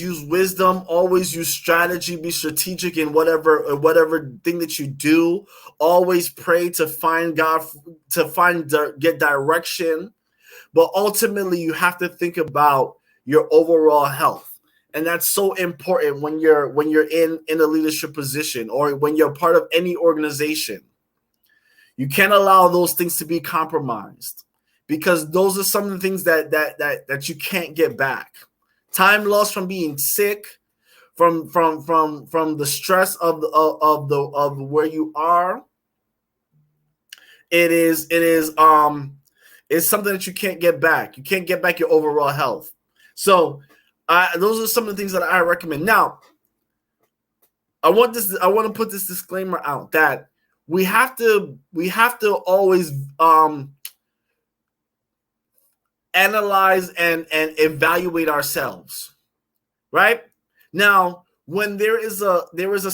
use wisdom, always use strategy, be strategic in whatever thing that you do. Always pray to find God, get direction. But ultimately, you have to think about your overall health. And that's so important when you're in a leadership position or when you're part of any organization. You can't allow those things to be compromised, because those are some of the things that you can't get back. Time lost from being sick, from the stress of where you are. It's something that you can't get back. You can't get back your overall health. So those are some of the things that I recommend. Now, I want to put this disclaimer out that we have to always analyze and evaluate ourselves, right? Now, when there's always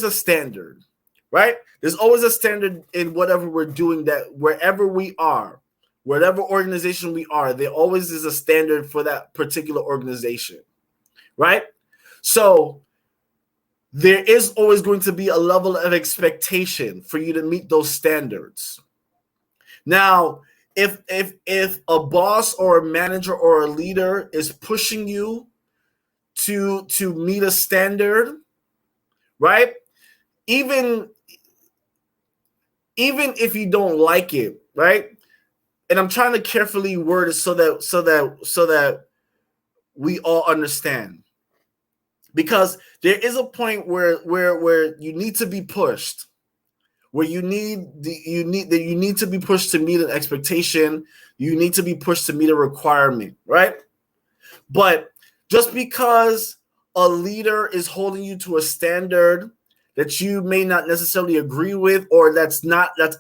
a standard, right? There's always a standard in whatever we're doing, that wherever we are, whatever organization we are, there always is a standard for that particular organization, right? So there is always going to be a level of expectation for you to meet those standards. Now, if a boss or a manager or a leader is pushing you to meet a standard, right? Even if you don't like it, right? And I'm trying to carefully word it so that we all understand. Because there is a point where you need to be pushed, where you need to be pushed to meet an expectation. You need to be pushed to meet a requirement, right? But just because a leader is holding you to a standard that you may not necessarily agree with, or that's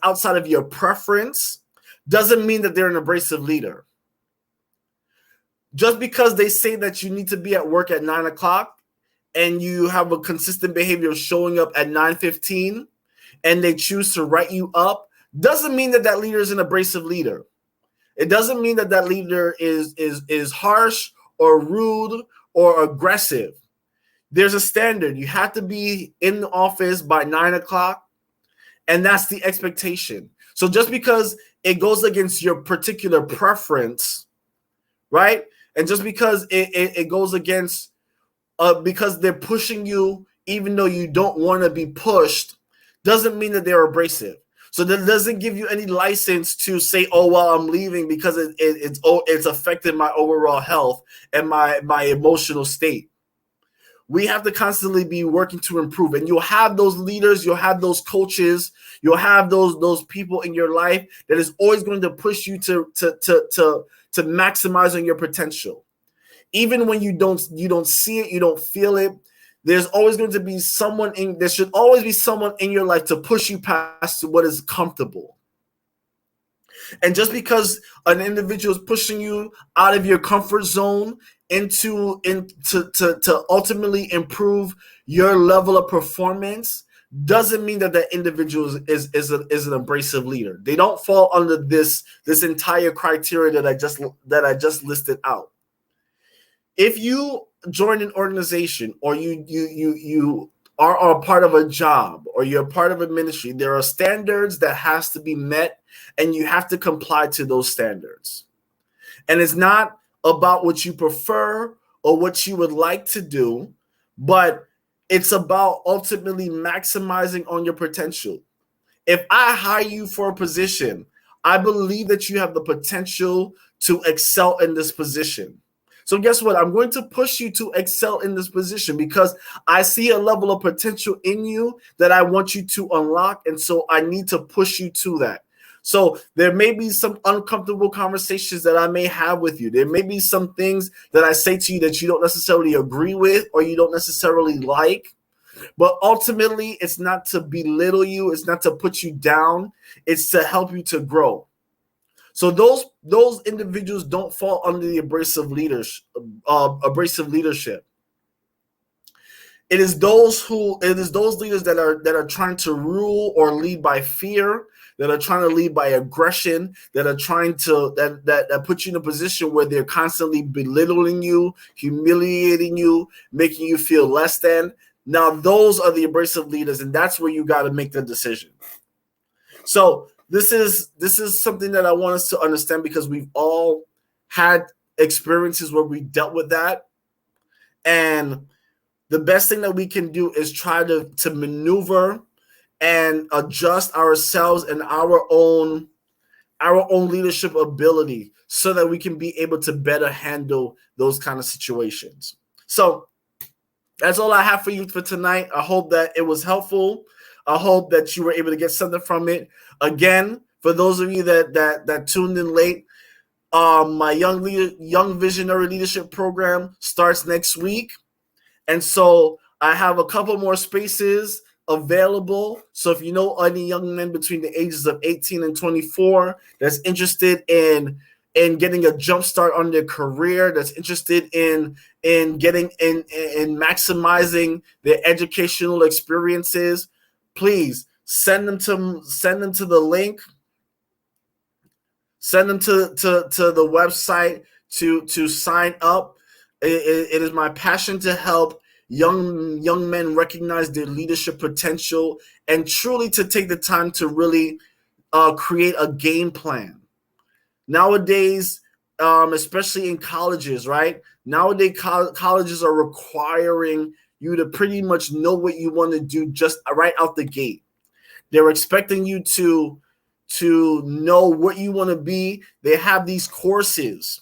outside of your preference, doesn't mean that they're an abrasive leader. Just because they say that you need to be at work at 9 o'clock and you have a consistent behavior of showing up at 9:15, and they choose to write you up, doesn't mean that leader is an abrasive leader. It doesn't mean that leader is harsh or rude or aggressive. There's a standard. You have to be in the office by 9 o'clock, and that's the expectation. So just because it goes against your particular preference, right? And just because it goes against, because they're pushing you, even though you don't want to be pushed, doesn't mean that they're abrasive. So that doesn't give you any license to say, oh, well, I'm leaving because it's affected my overall health and my emotional state. We have to constantly be working to improve. And you'll have those leaders, you'll have those coaches, you'll have those people in your life that is always going to push you to maximize on your potential. Even when you don't see it, you don't feel it, there should always be someone in your life to push you past what is comfortable. And just because an individual is pushing you out of your comfort zone to ultimately improve your level of performance, doesn't mean that individual is an abrasive leader. They don't fall under this entire criteria that I just listed out. If you join an organization, or you are a part of a job, or you're a part of a ministry, there are standards that has to be met, and you have to comply to those standards. And it's not about what you prefer or what you would like to do, but it's about ultimately maximizing on your potential. If I hire you for a position, I believe that you have the potential to excel in this position. So guess what? I'm going to push you to excel in this position because I see a level of potential in you that I want you to unlock. And so I need to push you to that. So there may be some uncomfortable conversations that I may have with you. There may be some things that I say to you that you don't necessarily agree with or you don't necessarily like. But ultimately, it's not to belittle you. It's not to put you down. It's to help you to grow. So those individuals don't fall under the abrasive leadership. Abrasive leadership. It is those leaders that are trying to rule or lead by fear, that are trying to lead by aggression, that are trying to that put you in a position where they're constantly belittling you, humiliating you, making you feel less than. Now those are the abrasive leaders, and that's where you got to make the decision. So this is something that I want us to understand, because we've all had experiences where we dealt with that, and the best thing that we can do is try to maneuver and adjust ourselves and our own leadership ability so that we can be able to better handle those kind of situations. So that's all I have for you for tonight. I hope that it was helpful. I hope that you were able to get something from it. Again, for those of you that tuned in late, my young visionary leadership program starts next week. And so I have a couple more spaces available. So if you know any young men between the ages of 18 and 24 that's interested in getting a jump start on their career, that's interested in getting in maximizing their educational experiences, please send them to the link. Send them to the website to sign up. It is my passion to help young men recognize their leadership potential and truly to take the time to really create a game plan. Nowadays, especially in colleges, right? Nowadays, colleges are requiring you to pretty much know what you want to do just right out the gate. They're expecting you to know what you want to be. They have these courses.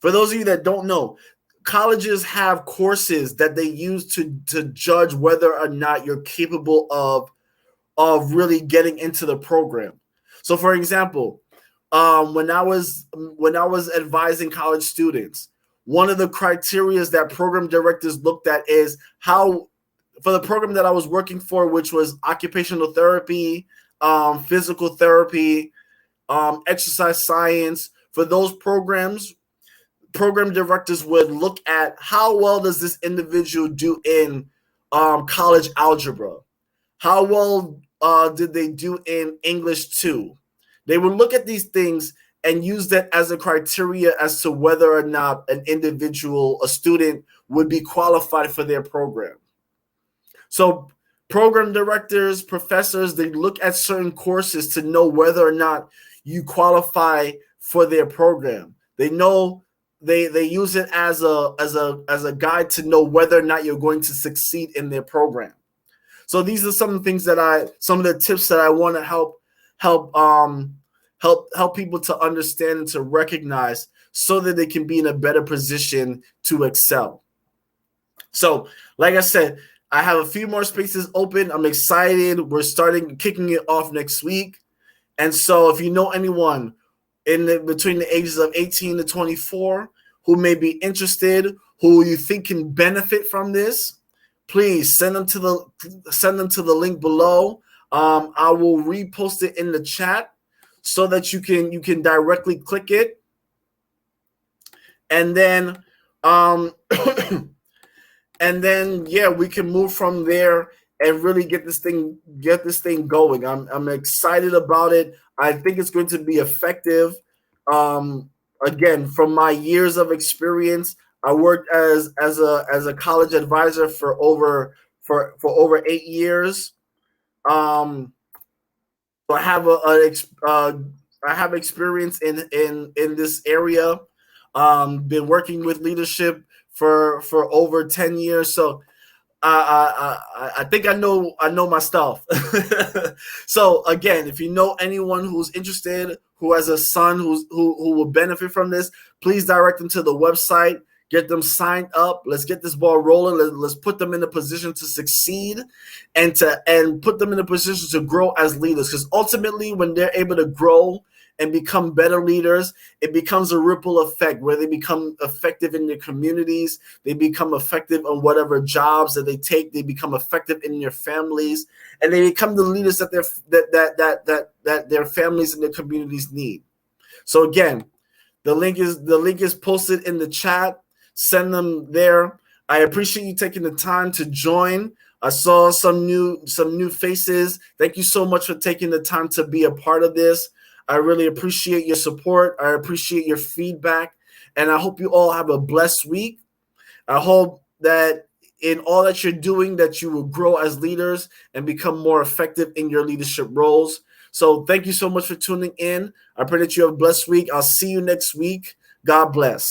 For those of you that don't know, colleges have courses that they use to judge whether or not you're capable of really getting into the program. So, for example, when I was advising college students, one of the criteria that program directors looked at is how, for the program that I was working for, which was occupational therapy, physical therapy, exercise science, for those programs, program directors would look at how well does this individual do in college algebra? How well did they do in English 2? They would look at these things and use that as a criteria as to whether or not an individual, a student, would be qualified for their program. So program directors, professors, they look at certain courses to know whether or not you qualify for their program. They know they use it as a guide to know whether or not you're going to succeed in their program. So these are some of the things some of the tips that I want to help people to understand and to recognize so that they can be in a better position to excel. So, like I said, I have a few more spaces open. I'm excited. We're kicking it off next week. And so if you know anyone between the ages of 18 to 24 who may be interested, who you think can benefit from this, please send them to the link below. I will repost it in the chat so that you can directly click it. And then we can move from there and really get this thing going. I'm excited about it. I think it's going to be effective. Again, from my years of experience, I worked as a college advisor for over 8 years. So I have I have experience in this area. Been working with leadership for over 10 years. So I think I know my stuff. So again, if you know anyone who's interested, who has a son who will benefit from this, please direct them to the website, get them signed up. Let's get this ball rolling. Let's put them in a position to succeed and put them in a position to grow as leaders. Because ultimately, when they're able to grow and become better leaders, it becomes a ripple effect where they become effective in their communities. They become effective on whatever jobs that they take. They become effective in their families, and they become the leaders that their families and their communities need. So again, the link is posted in the chat. Send them there. I appreciate you taking the time to join. I saw some new faces. Thank you so much for taking the time to be a part of this. I really appreciate your support. I appreciate your feedback. And I hope you all have a blessed week. I hope that in all that you're doing, that you will grow as leaders and become more effective in your leadership roles. So thank you so much for tuning in. I pray that you have a blessed week. I'll see you next week. God bless.